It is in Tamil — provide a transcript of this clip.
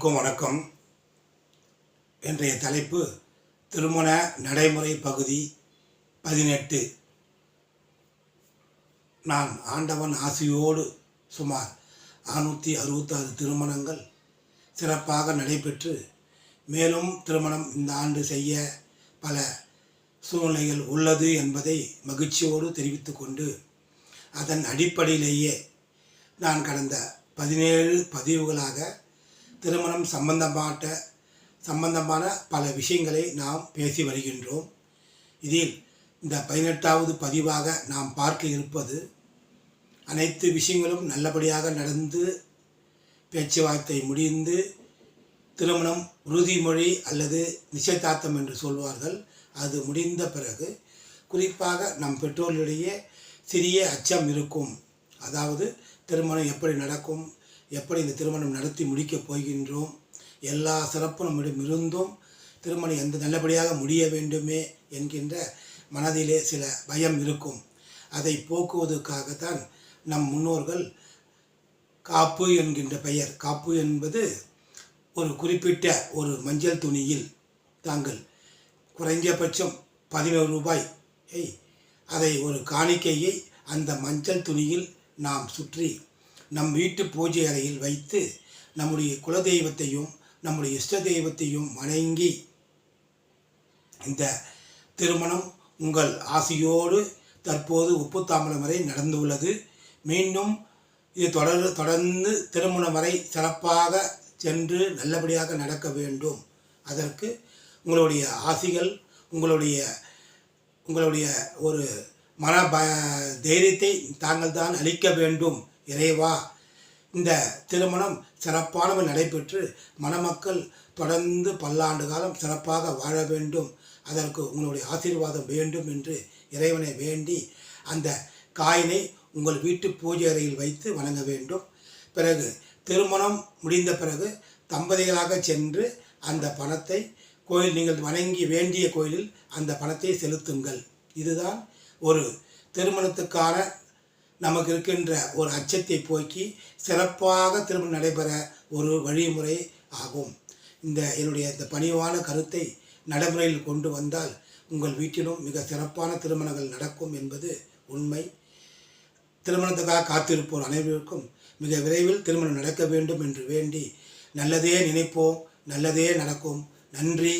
எல்லோருக்கும் வணக்கம். இன்றைய தலைப்பு திருமண நடைமுறை பகுதி 18. நான் ஆண்டவன் ஆசியோடு சுமார் 666 திருமணங்கள் சிறப்பாக நடைபெற்று, மேலும் திருமணம் இந்த ஆண்டு செய்ய பல சூழ்நிலைகள் உள்ளது என்பதை மகிழ்ச்சியோடு தெரிவித்து கொண்டு, அதன் அடிப்படையிலேயே நான் கடந்த 17 பதிவுகளாக திருமணம் சம்பந்தமான பல விஷயங்களை நாம் பேசி வருகின்றோம். இதில் இந்த 18வது பதிவாக நாம் பார்க்க இருப்பது, அனைத்து விஷயங்களும் நல்லபடியாக நடந்து பேச்சுவார்த்தை முடிந்து திருமணம் உறுதிமொழி அல்லது நிச்சயதார்த்தம் என்று சொல்வார்கள், அது முடிந்த பிறகு குறிப்பாக நம் பெற்றோர்களிடையே சிறிய அச்சம் இருக்கும். அதாவது திருமணம் எப்படி நடக்கும், எப்படி இந்த திருமணம் நடத்தி முடிக்கப் போகின்றோம், எல்லா சிறப்பும் நம்மிடம் இருந்தும் திருமணம் எந்த நல்லபடியாக முடிய வேண்டுமே என்கின்ற மனதிலே சில பயம் இருக்கும். அதை போக்குவதற்காகத்தான் நம் முன்னோர்கள் காப்பு என்கின்ற பெயர், காப்பு என்பது ஒரு குறிப்பிட்ட ஒரு மஞ்சள் துணியில் தாங்கள் குறைஞ்சபட்சம் 11 ரூபாயை அதை ஒரு காணிக்கையை அந்த மஞ்சள் துணியில் நாம் சுற்றி நம் வீட்டு பூஜை அறையில் வைத்து நம்முடைய குலதெய்வத்தையும் நம்முடைய இஷ்ட தெய்வத்தையும் வணங்கி, இந்த திருமணம் உங்கள் ஆசியோடு தற்போது உப்புத்தாம்பலம் வரை நடந்துள்ளது, மீண்டும் இது தொடர்ந்து திருமணம் வரை சிறப்பாக சென்று நல்லபடியாக நடக்க வேண்டும், அதற்கு உங்களுடைய ஆசிகள் உங்களுடைய ஒரு மன தைரியத்தை தாங்கள் தான் அளிக்க வேண்டும். இறைவா, இந்த திருமணம் சிறப்பானவர் நடைபெற்று மணமக்கள் தொடர்ந்து பல்லாண்டு காலம் சிறப்பாக வாழ வேண்டும், அதற்கு உங்களுடைய ஆசீர்வாதம் வேண்டும் என்று இறைவனை வேண்டி அந்த காயினை உங்கள் வீட்டு பூஜை அறையில் வைத்து வணங்க வேண்டும். பிறகு திருமணம் முடிந்த பிறகு தம்பதிகளாக சென்று அந்த பணத்தை நீங்கள் வணங்கி வேண்டிய கோயிலில் அந்த பணத்தை செலுத்துங்கள். இதுதான் ஒரு திருமணத்துக்கான நமக்கு இருக்கின்ற ஒரு அச்சத்தை போக்கி சிறப்பாக திருமணம் நடைபெற ஒரு வழிமுறை ஆகும். என்னுடைய இந்த பணிவான கருத்தை நடைமுறையில் கொண்டு வந்தால் உங்கள் வீட்டிலும் மிக சிறப்பான திருமணங்கள் நடக்கும் என்பது உண்மை. திருமணத்துக்காக காத்திருப்போர் அனைவருக்கும் மிக விரைவில் திருமணம் நடக்க வேண்டும் என்று வேண்டி நல்லதே நினைப்போம், நல்லதே நடக்கும். நன்றி.